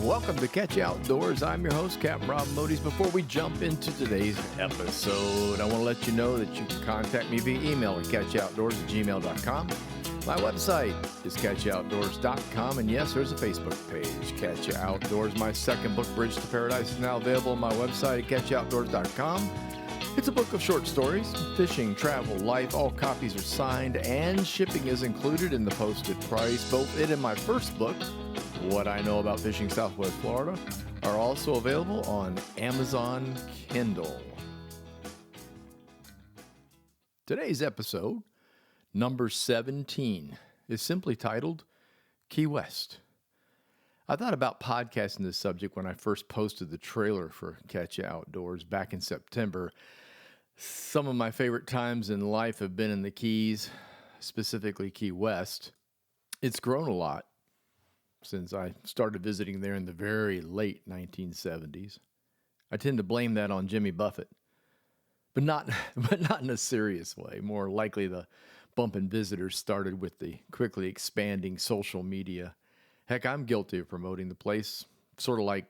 Welcome to Catch You Outdoors. I'm your host, Captain Rob Modis. Before we jump into today's episode, I want to let you know that you can contact me via email at catchyoutoutdoors@gmail.com. My website is catchyoutoutdoors.com, and yes, there's a Facebook page, Catch You Outdoors. My second book, Bridge to Paradise, is now available on my website at catchyoutoutdoors.com. It's a book of short stories, fishing, travel, life. All copies are signed, and shipping is included in the posted price. Both it and my first book, What I Know About Fishing Southwest Florida, are also available on Amazon Kindle. Today's episode, number 17, is simply titled Key West. I thought about podcasting this subject when I first posted the trailer for Catch You Outdoors back in September. Some of my favorite times in life have been in the Keys, specifically Key West. It's grown a lot since I started visiting there in the very late 1970s. I tend to blame that on Jimmy Buffett, but not in a serious way. More likely the bump in visitors started with the quickly expanding social media. Heck, I'm guilty of promoting the place, sort of like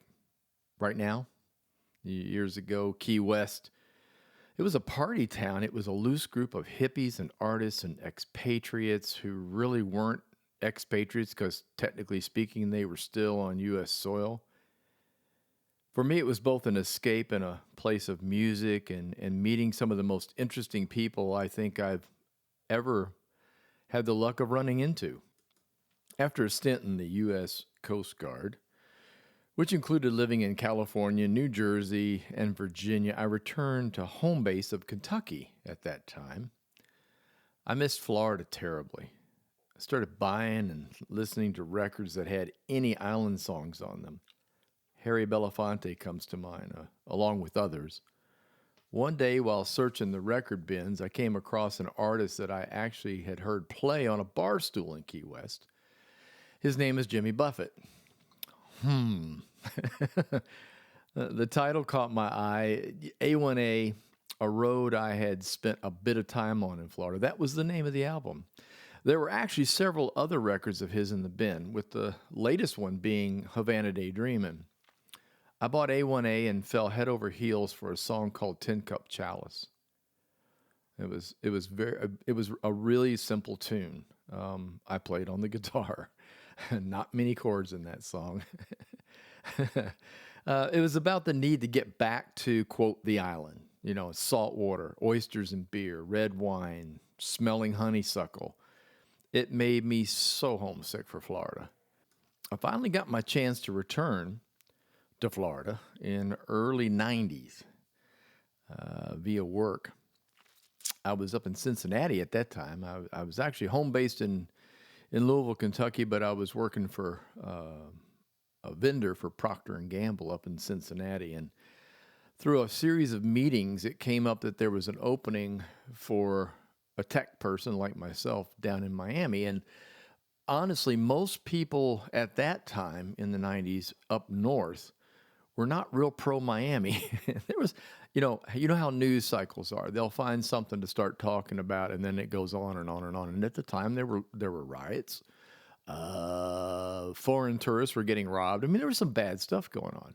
right now. Years ago, Key West, it was a party town. It was a loose group of hippies and artists and expatriates who really weren't expatriates because technically speaking, they were still on U.S. soil. For me, it was both an escape and a place of music and meeting some of the most interesting people I think I've ever had the luck of running into. After a stint in the U.S. Coast Guard, which included living in California, New Jersey, and Virginia, I returned to home base of Kentucky at that time. I missed Florida terribly. I started buying and listening to records that had any island songs on them. Harry Belafonte comes to mind, along with others. One day, while searching the record bins, I came across an artist that I actually had heard play on a bar stool in Key West. His name is Jimmy Buffett. The title caught my eye. A1A, a road I had spent a bit of time on in Florida. That was the name of the album. There were actually several other records of his in the bin, with the latest one being Havana Daydreamin'. I bought A1A and fell head over heels for a song called Tin Cup Chalice. It was a really simple tune. I played on the guitar. Not many chords in that song. It was about the need to get back to, quote, the island. You know, salt water, oysters and beer, red wine, smelling honeysuckle. It made me so homesick for Florida. I finally got my chance to return to Florida in early 90s via work. I was up in Cincinnati at that time. I was actually home based in Louisville, Kentucky, but I was working for a vendor for Procter & Gamble up in Cincinnati. And through a series of meetings, it came up that there was an opening for a tech person like myself down in Miami. And honestly, most people at that time in the 90s up north were not real pro-Miami. There was, you know how news cycles are. They'll find something to start talking about, and then it goes on and on and on. And at the time, there were riots. Foreign tourists were getting robbed. I mean, there was some bad stuff going on.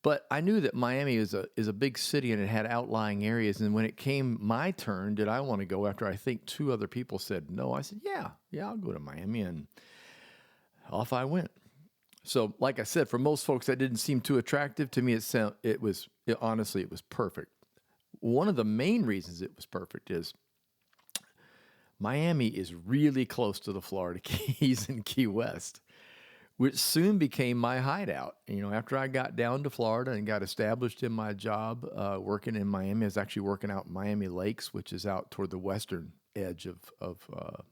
But I knew that Miami is a big city, and it had outlying areas. And when it came my turn, did I want to go after I think two other people said no? I said, yeah, I'll go to Miami. And off I went. So, like I said, for most folks, that didn't seem too attractive. To me, honestly, it was perfect. One of the main reasons it was perfect is Miami is really close to the Florida Keys and Key West, which soon became my hideout. You know, after I got down to Florida and got established in my job working in Miami, I was actually working out in Miami Lakes, which is out toward the western edge of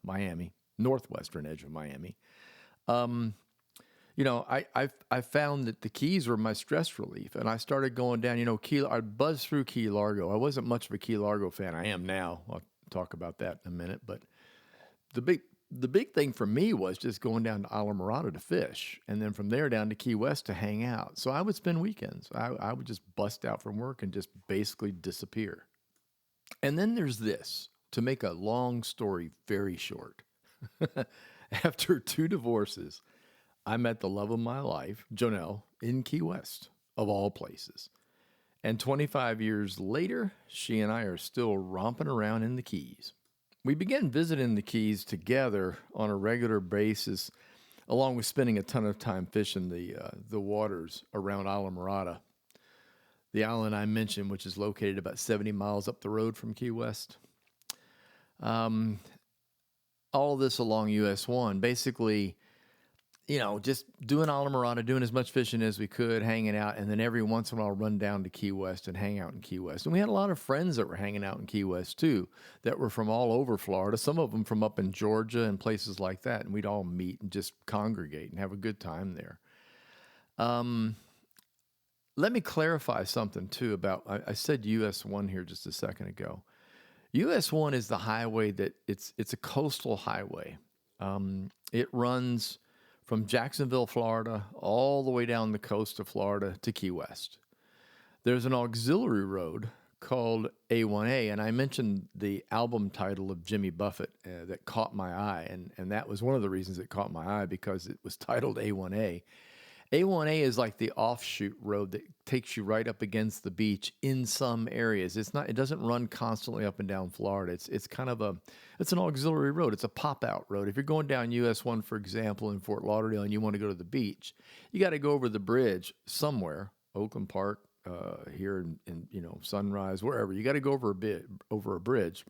Miami, northwestern edge of Miami. You know, I found that the Keys were my stress relief, and I started going down. You know, I'd buzz through Key Largo. I wasn't much of a Key Largo fan. I am now. I'll talk about that in a minute. But the big thing for me was just going down to Islamorada to fish, and then from there down to Key West to hang out. So I would spend weekends. I would just bust out from work and just basically disappear. And then there's this, to make a long story very short. After 2 divorces, I met the love of my life, Jonelle, in Key West, of all places. And 25 years later, she and I are still romping around in the Keys. We began visiting the Keys together on a regular basis, along with spending a ton of time fishing the waters around Islamorada, the island I mentioned, which is located about 70 miles up the road from Key West. All of this along US 1, basically, just doing Islamorada, doing as much fishing as we could, hanging out, and then every once in a while run down to Key West and hang out in Key West. And we had a lot of friends that were hanging out in Key West too, that were from all over Florida, some of them from up in Georgia and places like that. And we'd all meet and just congregate and have a good time there. Let me clarify something too about, I said US 1 here just a second ago. US 1 is the highway that it's a coastal highway. It runs from Jacksonville, Florida, all the way down the coast of Florida to Key West. There's an auxiliary road called A1A, and I mentioned the album title of Jimmy Buffett that caught my eye, and that was one of the reasons it caught my eye, because it was titled A1A. A1A is like the offshoot road that takes you right up against the beach in some areas. It doesn't run constantly up and down Florida. It's kind of it's an auxiliary road. It's a pop-out road. If you're going down US 1, for example, in Fort Lauderdale, and you want to go to the beach, you got to go over the bridge somewhere, Oakland Park, here in Sunrise, wherever. You got to go over a bridge,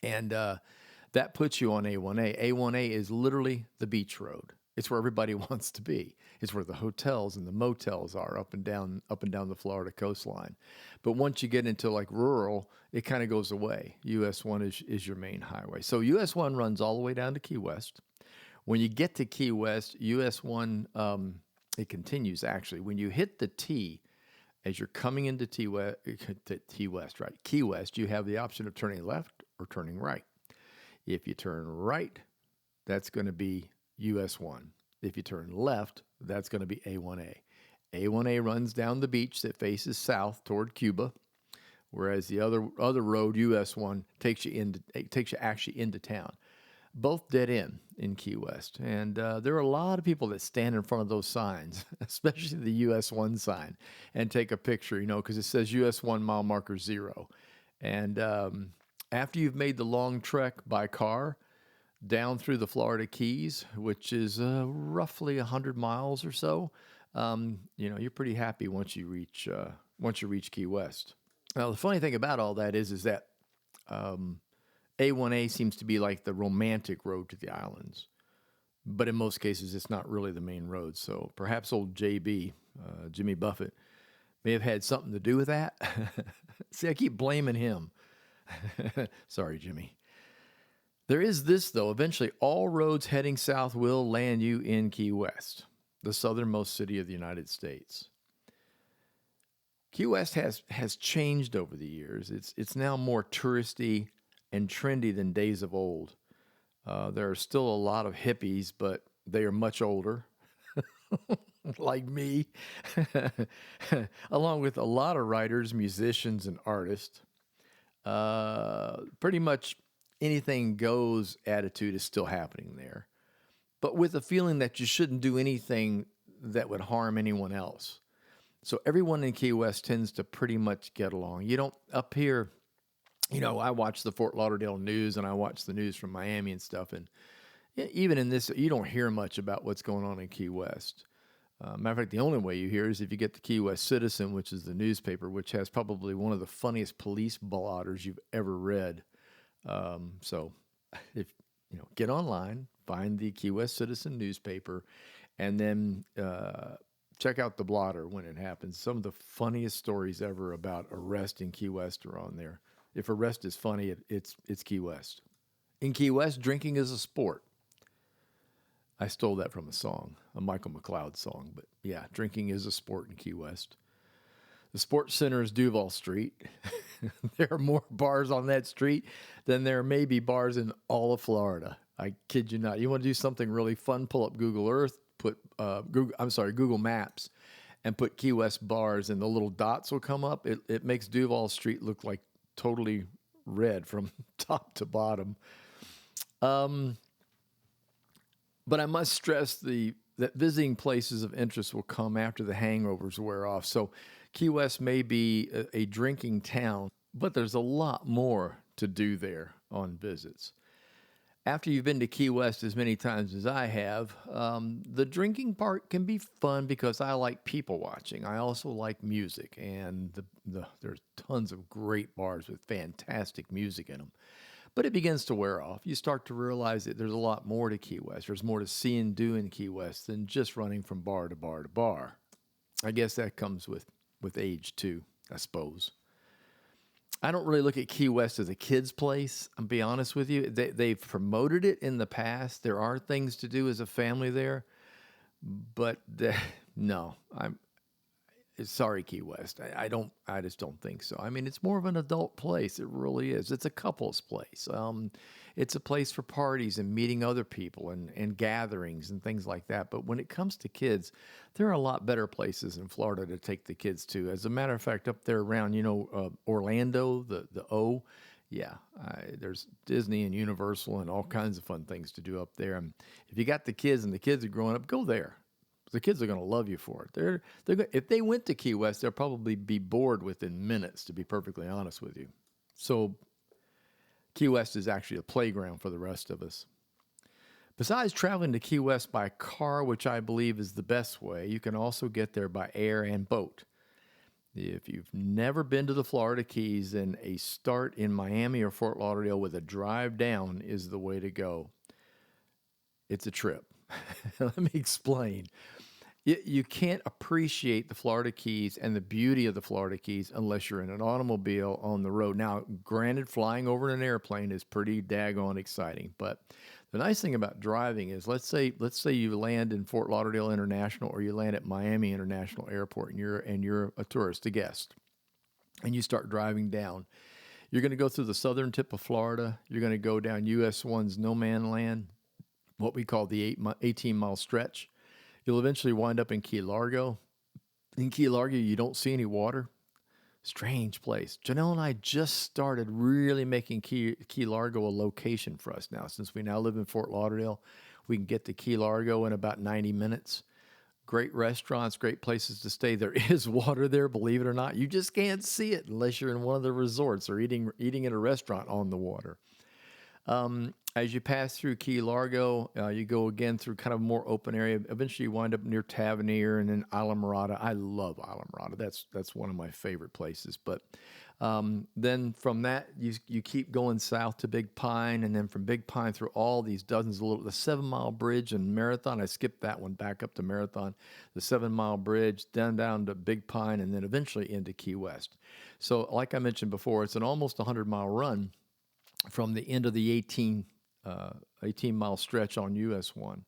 and that puts you on A1A. A1A is literally the beach road. It's where everybody wants to be. It's where the hotels and the motels are up and down the Florida coastline. But once you get into like rural, it kind of goes away. US 1 is your main highway. So US 1 runs all the way down to Key West. When you get to Key West, US 1, it continues actually. When you hit the T, as you're coming into Key West, you have the option of turning left or turning right. If you turn right, that's going to be US 1. If you turn left, that's going to be A1A. A1A runs down the beach that faces south toward Cuba, whereas the other road, US 1, takes you actually into town. Both dead end in Key West. And there are a lot of people that stand in front of those signs, especially the US 1 sign, and take a picture, because it says US 1 mile marker 0. And after you've made the long trek by car down through the Florida Keys, which is roughly 100 miles or so, you're pretty happy once you reach Key West. Now, the funny thing about all that is that A1A seems to be like the romantic road to the islands, but in most cases, it's not really the main road. So perhaps old JB, Jimmy Buffett, may have had something to do with that. See, I keep blaming him. Sorry, Jimmy. There is this, though. Eventually, all roads heading south will land you in Key West, the southernmost city of the United States. Key West has changed over the years. It's now more touristy and trendy than days of old. There are still a lot of hippies, but they are much older, like me, along with a lot of writers, musicians, and artists. Pretty much anything goes attitude is still happening there, but with a feeling that you shouldn't do anything that would harm anyone else. So everyone in Key West tends to pretty much get along. You don't, up here, I watch the Fort Lauderdale news and I watch the news from Miami and stuff. And even in this, you don't hear much about what's going on in Key West. Matter of fact, the only way you hear is if you get the Key West Citizen, which is the newspaper, which has probably one of the funniest police blotters you've ever read. So if get online, find the Key West Citizen newspaper, and then check out the blotter when it happens. Some of the funniest stories ever about arrest in Key West are on there. If arrest is funny, it's Key West. In Key West, drinking is a sport. I stole that from a Michael McLeod song, but yeah, drinking is a sport in Key West. The Sports Center is Duval Street. There are more bars on that street than there may be bars in all of Florida. I kid you not. You want to do something really fun, pull up Google Earth, put Google Maps, and put Key West bars, and the little dots will come up. It makes Duval Street look like totally red from top to bottom. But I must stress the that visiting places of interest will come after the hangovers wear off. So Key West may be a drinking town, but there's a lot more to do there on visits. After you've been to Key West as many times as I have, the drinking part can be fun because I like people watching. I also like music, and there's tons of great bars with fantastic music in them. But it begins to wear off. You start to realize that there's a lot more to Key West. There's more to see and do in Key West than just running from bar to bar to bar. I guess that comes with age too, I suppose. I don't really look at Key West as a kid's place. I'll be honest with you. They've promoted it in the past. There are things to do as a family there, but no, I'm sorry, Key West. I just don't think so. I mean, it's more of an adult place. It really is. It's a couple's place. It's a place for parties and meeting other people and gatherings and things like that. But when it comes to kids, there are a lot better places in Florida to take the kids to. As a matter of fact, up there around, Orlando, the O, yeah, there's Disney and Universal and all kinds of fun things to do up there. And if you got the kids and the kids are growing up, go there. The kids are going to love you for it. If they went to Key West, they'll probably be bored within minutes, to be perfectly honest with you. So Key West is actually a playground for the rest of us. Besides traveling to Key West by car, which I believe is the best way, you can also get there by air and boat. If you've never been to the Florida Keys, then a start in Miami or Fort Lauderdale with a drive down is the way to go. It's a trip. Let me explain. You can't appreciate the Florida Keys and the beauty of the Florida Keys unless you're in an automobile on the road. Now, granted, flying over in an airplane is pretty daggone exciting, but the nice thing about driving is, let's say you land in Fort Lauderdale International, or you land at Miami International Airport, and you're a tourist, a guest, and you start driving down. You're going to go through the southern tip of Florida. You're going to go down US 1's no man land, what we call the 18-mile stretch. You'll eventually wind up in Key Largo. In Key Largo, you don't see any water. Strange place. Janelle and I just started really making Key Largo a location for us now. Since we now live in Fort Lauderdale, we can get to Key Largo in about 90 minutes. Great restaurants, great places to stay. There is water there, believe it or not. You just can't see it unless you're in one of the resorts or eating at a restaurant on the water. As you pass through Key Largo, you go again through kind of a more open area. Eventually, you wind up near Tavernier and then Islamorada. I love Islamorada. That's one of my favorite places. But then from that, you keep going south to Big Pine, and then from Big Pine through all these dozens of the 7-mile bridge and Marathon. I skipped that one back up to Marathon. The 7-mile bridge, down to Big Pine, and then eventually into Key West. So, like I mentioned before, it's an almost 100-mile run from the end of the 18-mile stretch on US 1.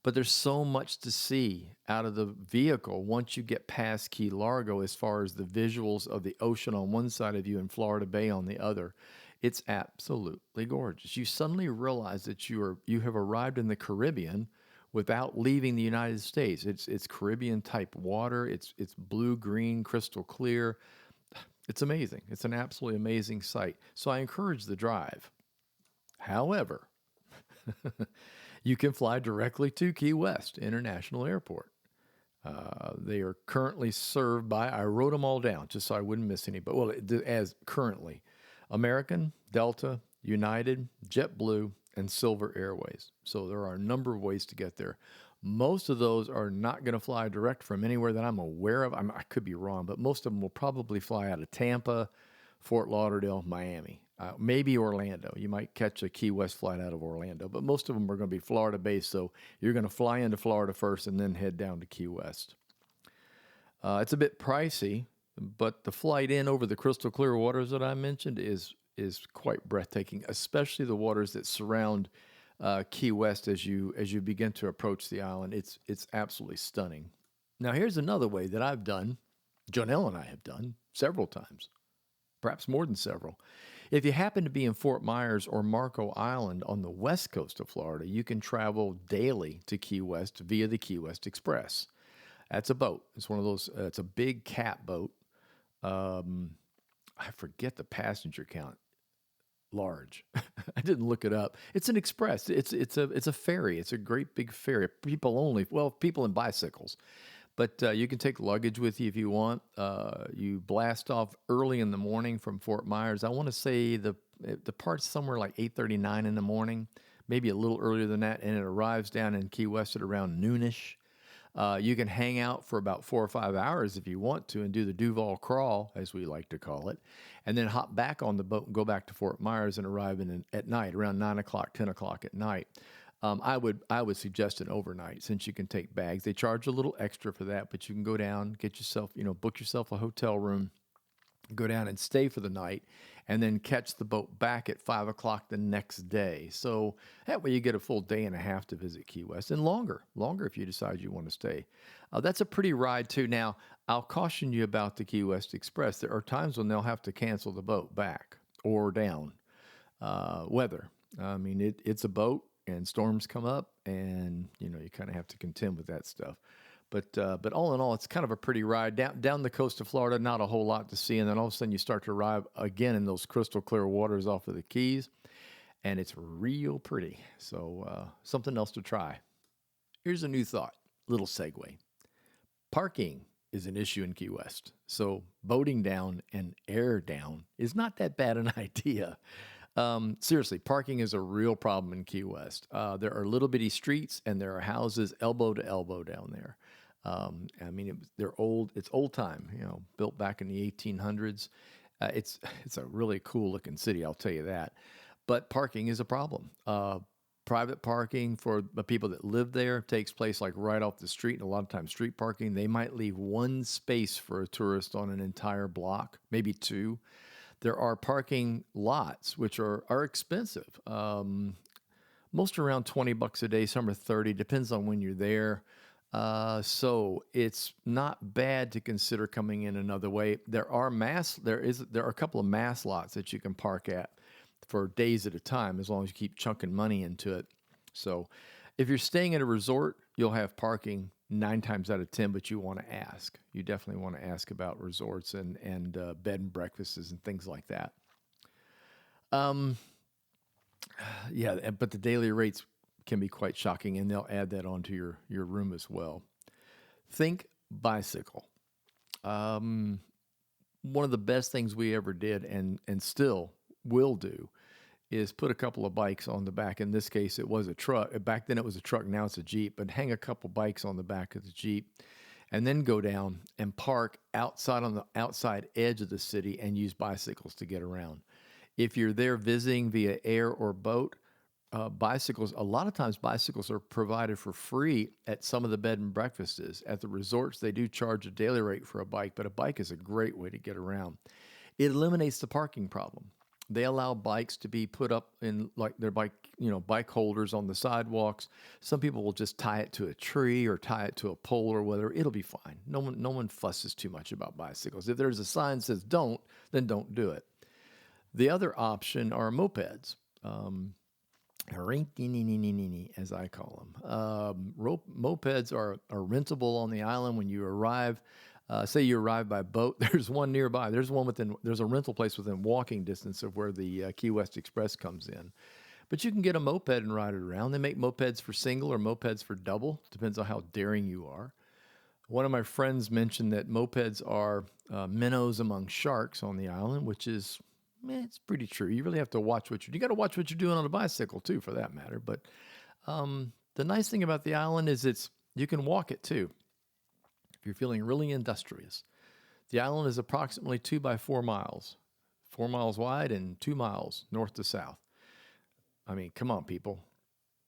But there's so much to see out of the vehicle once you get past Key Largo, as far as the visuals of the ocean on one side of you and Florida Bay on the other. It's absolutely gorgeous. You suddenly realize that you have arrived in the Caribbean without leaving the United States. It's Caribbean type water. It's blue, green, crystal clear. It's amazing. It's an absolutely amazing sight. So I encourage the drive. However, you can fly directly to Key West International Airport. They are currently served by, I wrote them all down just so I wouldn't miss any, but as currently, American, Delta, United, JetBlue, and Silver Airways. So there are a number of ways to get there. Most of those are not going to fly direct from anywhere that I'm aware of. I could be wrong, but most of them will probably fly out of Tampa, Fort Lauderdale, Miami, maybe Orlando. You might catch a Key West flight out of Orlando, but most of them are going to be Florida-based, so you're going to fly into Florida first and then head down to Key West. It's a bit pricey, but the flight in over the crystal clear waters that I mentioned is quite breathtaking, especially the waters that surround Key West as you begin to approach the island. It's absolutely stunning. Now, here's another way that I've done, Jonelle and I have done several times, perhaps more than several. If you happen to be in Fort Myers or Marco Island on the west coast of Florida, you can travel daily to Key West via the Key West Express. That's a boat. It's one of those, it's a big cat boat. I forget the passenger count. large. I didn't look it up. It's an express. It's a ferry. It's a great big ferry. People only. Well, people and bicycles. But you can take luggage with you if you want. You blast off early in the morning from Fort Myers. I want to say the part's somewhere like 8:39 in the morning, maybe a little earlier than that, and it arrives down in Key West at around noonish. You can hang out for about 4 or 5 hours if you want to and do the Duval Crawl, as we like to call it, and then hop back on the boat and go back to Fort Myers and arrive at night, around 9 o'clock, 10 o'clock at night. I would suggest an overnight since you can take bags. They charge a little extra for that, but you can go down, get yourself, book yourself a hotel room, go down and stay for the night, and then catch the boat back at 5 o'clock the next day. So that way you get a full day and a half to visit Key West, and longer if you decide you want to stay. That's a pretty ride too. Now, I'll caution you about the Key West Express. There are times when they'll have to cancel the boat back or down. Weather. I mean, it's a boat and storms come up, and you kind of have to contend with that stuff. But all in all, it's kind of a pretty ride down the coast of Florida. Not a whole lot to see, and then all of a sudden you start to arrive again in those crystal clear waters off of the Keys, and it's real pretty. So something else to try. Here's a new thought, little segue. Parking is an issue in Key West, so boating down and air down is not that bad an idea. Seriously, parking is a real problem in Key West. There are little bitty streets and there are houses elbow to elbow down there. I mean, they're old. It's old time, built back in the 1800s. It's a really cool looking city, I'll tell you that. But parking is a problem. Private parking for the people that live there takes place like right off the street. And a lot of times street parking, they might leave one space for a tourist on an entire block, maybe two. There are parking lots, which are expensive. Most around $20 a day, some are 30, depends on when you're there. So it's not bad to consider coming in another way. There are a couple of mass lots that you can park at for days at a time, as long as you keep chunking money into it. So if you're staying at a resort, you'll have parking 9 times out of 10, but you want to ask. You definitely want to ask about resorts and bed and breakfasts and things like that. Yeah, but the daily rates can be quite shocking, and they'll add that onto your room as well. Think bicycle. One of the best things we ever did and still will do is put a couple of bikes on the back. In this case, it was a truck. Back then it was a truck, now it's a Jeep, but hang a couple bikes on the back of the Jeep and then go down and park outside on the outside edge of the city and use bicycles to get around. If you're there visiting via air or boat, bicycles, a lot of times bicycles are provided for free at some of the bed and breakfasts. At the resorts, they do charge a daily rate for a bike, but a bike is a great way to get around. It eliminates the parking problem. They allow bikes to be put up in like their bike holders on the sidewalks. Some people will just tie it to a tree or tie it to a pole or whatever. It'll be fine. No one fusses too much about bicycles. If there's a sign that says don't, then don't do it. The other option are mopeds. As I call them. Mopeds are rentable on the island when you arrive. Say you arrive by boat, there's one nearby. There's a rental place within walking distance of where the Key West Express comes in. But you can get a moped and ride it around. They make mopeds for single or mopeds for double. Depends on how daring you are. One of my friends mentioned that mopeds are minnows among sharks on the island, which is, it's pretty true. You really have to watch you got to watch what you're doing on a bicycle too, for that matter. But the nice thing about the island is you can walk it too. If you're feeling really industrious. The island is approximately 2 by 4 miles, 4 miles wide and 2 miles north to south. I mean, come on, people.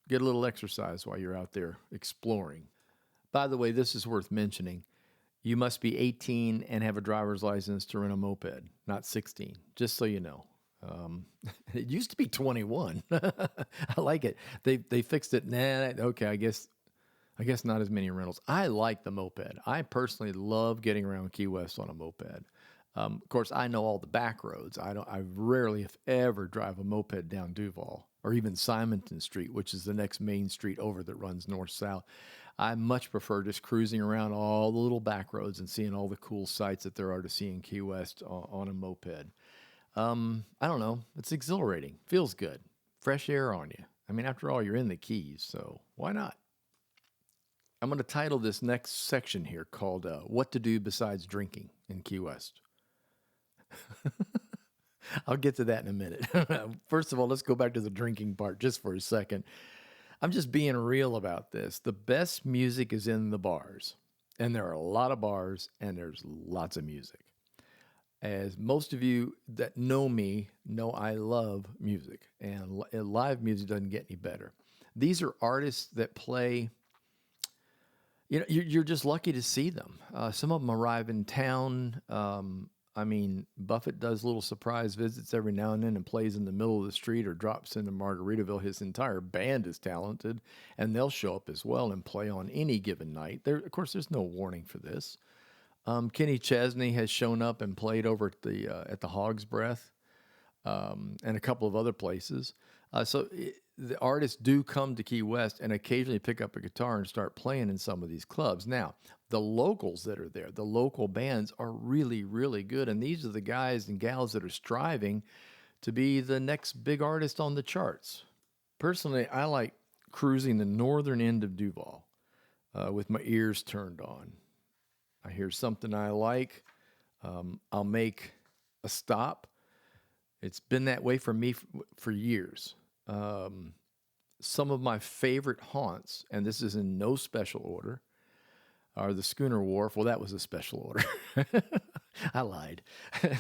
Get a little exercise while you're out there exploring. By the way, this is worth mentioning. You must be 18 and have a driver's license to rent a moped, not 16, just so you know. It used to be 21. I like it. They fixed it. Okay, I guess not as many rentals. I like the moped. I personally love getting around Key West on a moped. Of course, I know all the back roads. I rarely, if ever, drive a moped down Duval or even Simonton Street, which is the next main street over that runs north-south. I much prefer just cruising around all the little back roads and seeing all the cool sights that there are to see in Key West on a moped. I don't know. It's exhilarating. Feels good. Fresh air on you. I mean, after all, you're in the Keys, so why not? I'm going to title this next section here called What to Do Besides Drinking in Key West. I'll get to that in a minute. First of all, let's go back to the drinking part just for a second. I'm just being real about this. The best music is in the bars, and there are a lot of bars, and there's lots of music. As most of you that know me know, I love music, and live music doesn't get any better. These are artists that play. You know, you're just lucky to see them. Some of them arrive in town. I mean, Buffett does little surprise visits every now and then and plays in the middle of the street or drops into Margaritaville. His entire band is talented, and they'll show up as well and play on any given night. Of course, there's no warning for this. Kenny Chesney has shown up and played over at the Hog's Breath, and a couple of other places. The artists do come to Key West and occasionally pick up a guitar and start playing in some of these clubs. Now, the locals that are there, the local bands are really, really good. And these are the guys and gals that are striving to be the next big artist on the charts. Personally, I like cruising the northern end of Duval with my ears turned on. I hear something I like. I'll make a stop. It's been that way for me for years. Some of my favorite haunts, and this is in no special order, are the Schooner Wharf. Well, that was a special order. I lied.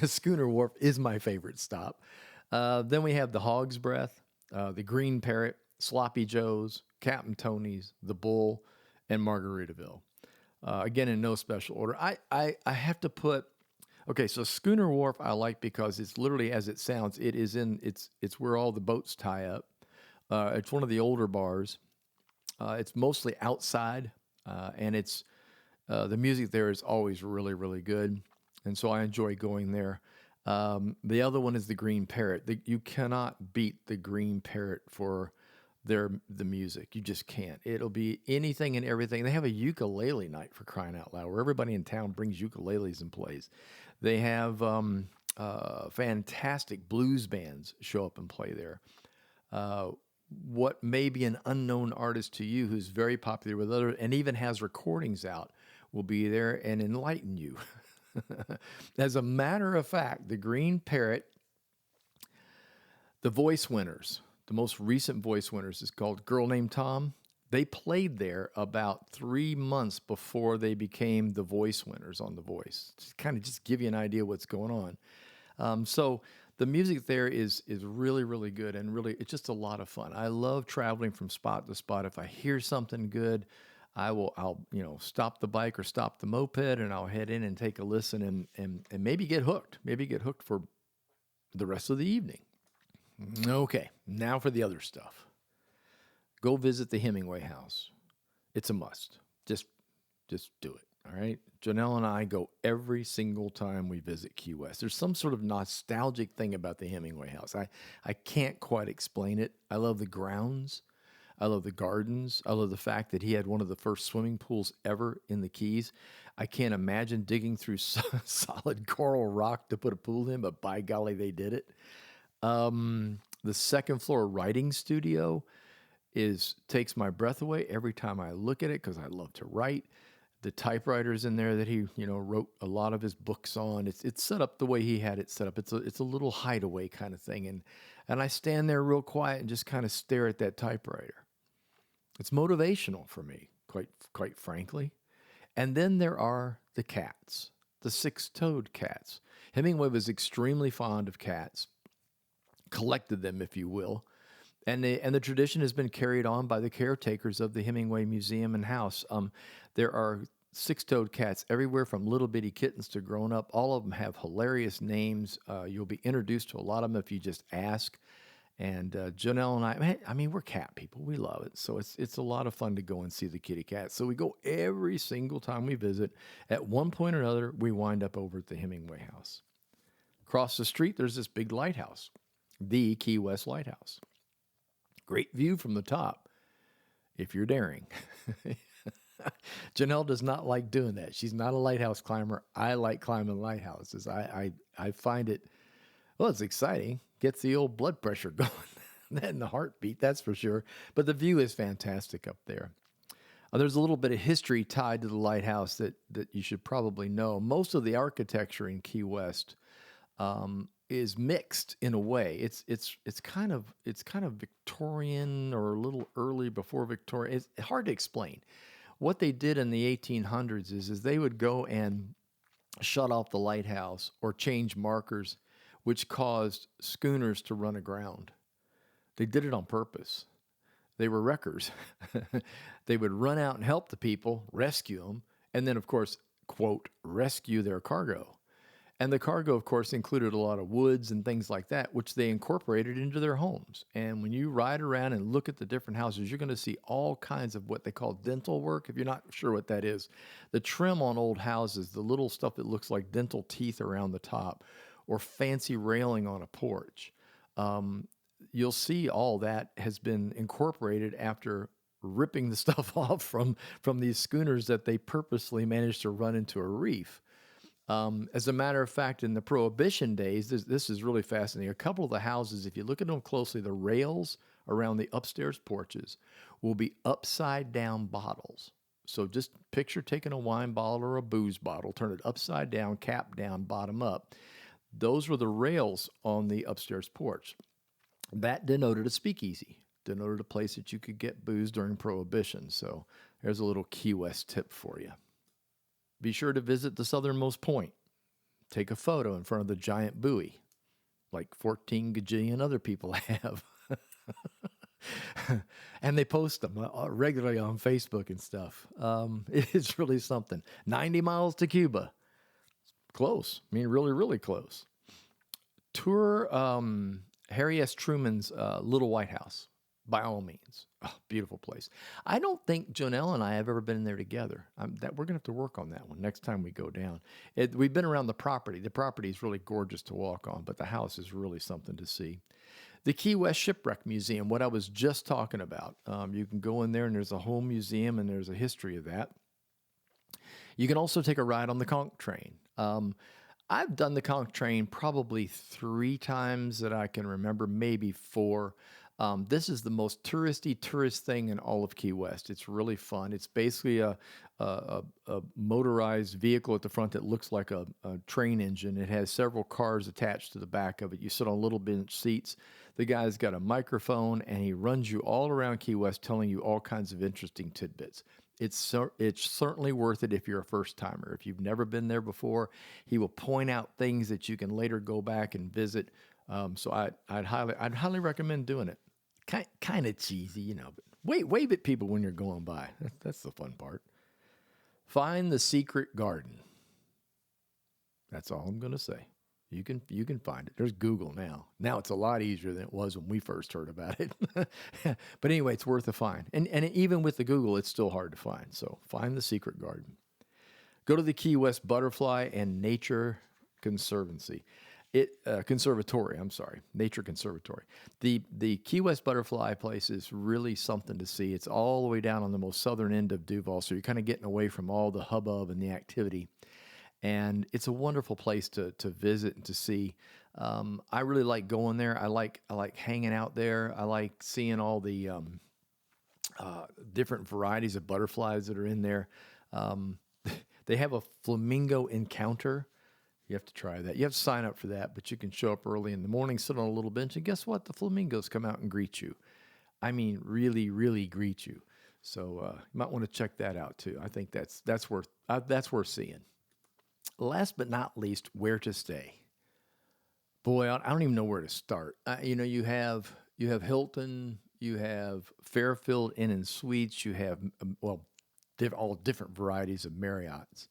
Schooner Wharf is my favorite stop. Then we have the Hog's Breath, the Green Parrot, Sloppy Joe's, Captain Tony's, the Bull, and Margaritaville. Again, in no special order. I have to put. Okay, so Schooner Wharf I like because it's literally as it sounds. It's where all the boats tie up. It's one of the older bars. It's mostly outside, and it's the music there is always really, really good, and so I enjoy going there. The other one is the Green Parrot. You cannot beat the Green Parrot for the music. You just can't. It'll be anything and everything. They have a ukulele night, for crying out loud, where everybody in town brings ukuleles and plays. They have fantastic blues bands show up and play there. What may be an unknown artist to you who's very popular with others and even has recordings out will be there and enlighten you. As a matter of fact, the Green Parrot, the voice winners, the most recent voice winners is called Girl Named Tom. They played there about 3 months before they became the voice winners on The Voice. Just give you an idea what's going on. So the music there is really, really good, and really it's just a lot of fun. I love traveling from spot to spot. If I hear something good, I'll stop the bike or stop the moped, and I'll head in and take a listen and maybe get hooked. Maybe get hooked for the rest of the evening. Okay, now for the other stuff. Go visit the Hemingway House. It's a must. Just do it, all right? Janelle and I go every single time we visit Key West. There's some sort of nostalgic thing about the Hemingway House. I can't quite explain it. I love the grounds. I love the gardens. I love the fact that he had one of the first swimming pools ever in the Keys. I can't imagine digging through solid coral rock to put a pool in, but by golly, they did it. The second floor writing studio takes my breath away every time I look at it because I love to write. The typewriter's in there that he wrote a lot of his books on. It's set up the way he had it set up. It's a little hideaway kind of thing, and I stand there real quiet and just kind of stare at that typewriter. It's motivational for me, quite frankly. And then there are the cats, the six-toed cats. Hemingway was extremely fond of cats, collected them, if you will. And the tradition has been carried on by the caretakers of the Hemingway Museum and House. There are six-toed cats everywhere from little bitty kittens to grown up. All of them have hilarious names. You'll be introduced to a lot of them if you just ask. And Janelle and I mean, we're cat people. We love it. So it's a lot of fun to go and see the kitty cats. So we go every single time we visit. At one point or another, we wind up over at the Hemingway House. Across the street, there's this big lighthouse, the Key West Lighthouse. Great view from the top, if you're daring. Janelle does not like doing that. She's not a lighthouse climber. I like climbing lighthouses. I find it Well, it's exciting. Gets the old blood pressure going and the heartbeat, that's for sure. But the view is fantastic up there. There's a little bit of history tied to the lighthouse that you should probably know. Most of the architecture in Key West is mixed in a way. It's kind of Victorian or a little early before Victorian. It's hard to explain. What they did in the 1800s is they would go and shut off the lighthouse or change markers, which caused schooners to run aground. They did it on purpose. They were wreckers. They would run out and help the people, rescue them, and then, of course, quote, rescue their cargo. And the cargo, of course, included a lot of woods and things like that, which they incorporated into their homes. And when you ride around and look at the different houses, you're going to see all kinds of what they call dental work. If you're not sure what that is, the trim on old houses, the little stuff that looks like dental teeth around the top, or fancy railing on a porch. You'll see all that has been incorporated after ripping the stuff off from these schooners that they purposely managed to run into a reef. As a matter of fact, in the Prohibition days, this is really fascinating. A couple of the houses, if you look at them closely, the rails around the upstairs porches will be upside down bottles. So just picture taking a wine bottle or a booze bottle, turn it upside down, cap down, bottom up. Those were the rails on the upstairs porch. That denoted a speakeasy, denoted a place that you could get booze during Prohibition. So there's a little Key West tip for you. Be sure to visit the southernmost point. Take a photo in front of the giant buoy, like 14 gajillion other people have. And they post them regularly on Facebook and stuff. It's really something. 90 miles to Cuba. Close. I mean, really, really close. Tour Harry S. Truman's Little White House, by all means. Oh, beautiful place. I don't think Jonelle and I have ever been in there together. That we're going to have to work on that one next time we go down. We've been around the property. The property is really gorgeous to walk on, but the house is really something to see. The Key West Shipwreck Museum, what I was just talking about. You can go in there and there's a whole museum and there's a history of that. You can also take a ride on the conch train. I've done the conch train probably 3 times that I can remember, maybe 4. This is the most tourist thing in all of Key West. It's really fun. It's basically a motorized vehicle at the front that looks like a train engine. It has several cars attached to the back of it. You sit on little bench seats. The guy's got a microphone, and he runs you all around Key West telling you all kinds of interesting tidbits. It's certainly worth it if you're a first-timer. If you've never been there before, he will point out things that you can later go back and visit. So I'd highly recommend doing it. Kind of cheesy, but wave at people when you're going by. That's the fun part. Find the secret garden. That's all I'm going to say. You can find it. There's Google now. Now it's a lot easier than it was when we first heard about it. But anyway, it's worth a find. And even with the Google, it's still hard to find. So find the secret garden. Go to the Key West Butterfly and Nature Conservancy. Conservatory, Nature Conservatory. The Key West Butterfly place is really something to see. It's all the way down on the most southern end of Duval, so you're kind of getting away from all the hubbub and the activity. And it's a wonderful place to visit and to see. I really like going there. I like hanging out there. I like seeing all the different varieties of butterflies that are in there. They have a flamingo encounter. You have to try that. You have to sign up for that, but you can show up early in the morning, sit on a little bench, and guess what? The flamingos come out and greet you. I mean, really, really greet you. So you might want to check that out too. I think that's worth seeing. Last but not least, where to stay. Boy, I don't even know where to start. You have Hilton, you have Fairfield Inn and Suites, you have all different varieties of Marriotts.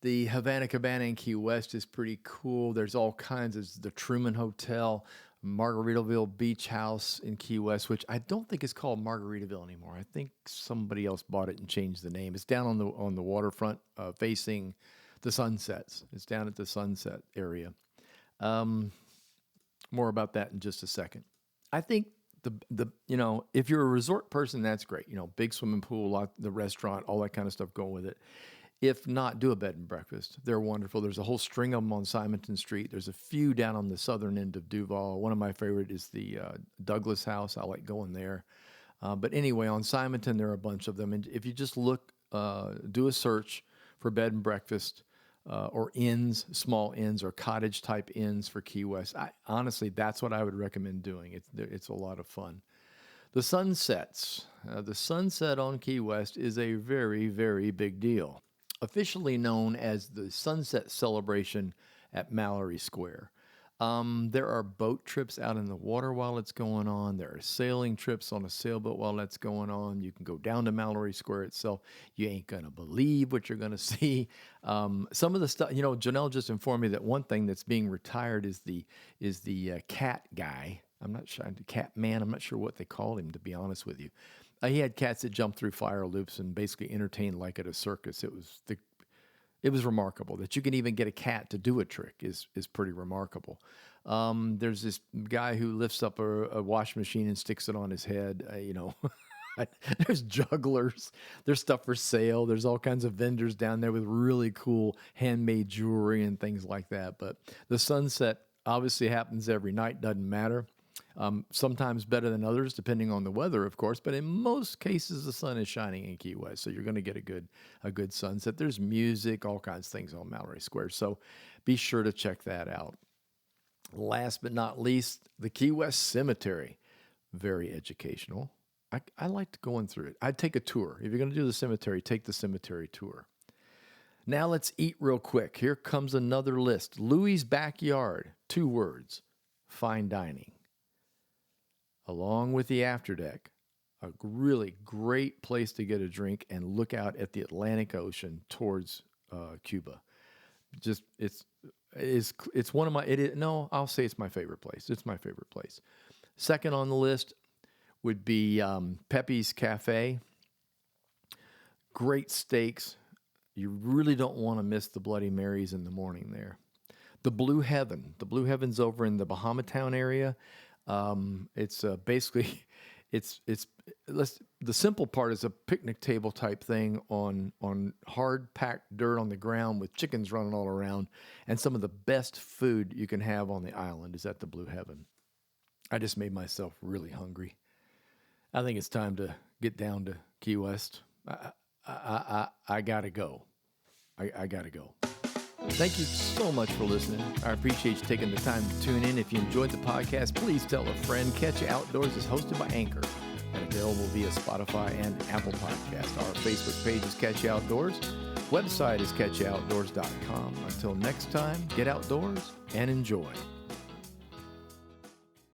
The Havana Cabana in Key West is pretty cool. There's all kinds of the Truman Hotel, Margaritaville Beach House in Key West, which I don't think is called Margaritaville anymore. I think somebody else bought it and changed the name. It's down on the waterfront, facing the sunsets. It's down at the Sunset area. More about that in just a second. I think if you're a resort person, that's great. Big swimming pool, the restaurant, all that kind of stuff going with it. If not, do a bed and breakfast. They're wonderful. There's a whole string of them on Simonton Street. There's a few down on the southern end of Duval. One of my favorite is the Douglas House. I like going there. But anyway, on Simonton, there are a bunch of them. And if you just look, do a search for bed and breakfast or inns, small inns or cottage-type inns for Key West, honestly, that's what I would recommend doing. It's a lot of fun. The sunsets. The sunset on Key West is a very, very big deal. Officially known as the Sunset Celebration at Mallory Square. There are boat trips out in the water while it's going on. There are sailing trips on a sailboat while that's going on. You can go down to Mallory Square itself. You ain't going to believe what you're going to see. Some of the stuff, Janelle just informed me that one thing that's being retired is the cat guy. I'm not sure, cat man. I'm not sure what they called him, to be honest with you. He had cats that jumped through fire loops and basically entertained like at a circus. It was remarkable that you can even get a cat to do a trick is pretty remarkable. There's this guy who lifts up a wash machine and sticks it on his head. There's jugglers. There's stuff for sale. There's all kinds of vendors down there with really cool handmade jewelry and things like that. But the sunset obviously happens every night. Doesn't matter. Sometimes better than others, depending on the weather, of course. But in most cases, the sun is shining in Key West, so you're going to get a good sunset. There's music, all kinds of things on Mallory Square, so be sure to check that out. Last but not least, the Key West Cemetery. Very educational. I liked going through it. I'd take a tour. If you're going to do the cemetery, take the cemetery tour. Now let's eat real quick. Here comes another list. Louie's Backyard, 2 words, fine dining. Along with the After Deck, a really great place to get a drink and look out at the Atlantic Ocean towards Cuba. Just it's one of my I'll say it's my favorite place. It's my favorite place. Second on the list would be Pepe's Cafe. Great steaks. You really don't want to miss the Bloody Marys in the morning there. The Blue Heaven. The Blue Heaven's over in the Bahama Town area. It's basically, the simple part is a picnic table type thing on hard packed dirt on the ground with chickens running all around, and some of the best food you can have on the island is at the Blue Heaven. I just made myself really hungry. I think it's time to get down to Key West. I gotta go. I gotta go. Thank you so much for listening. I appreciate you taking the time to tune in. If you enjoyed the podcast, please tell a friend. Catch You Outdoors is hosted by Anchor and available via Spotify and Apple Podcast. Our Facebook page is Catch You Outdoors. Website is catchyoutdoors.com. Until next time, get outdoors and enjoy.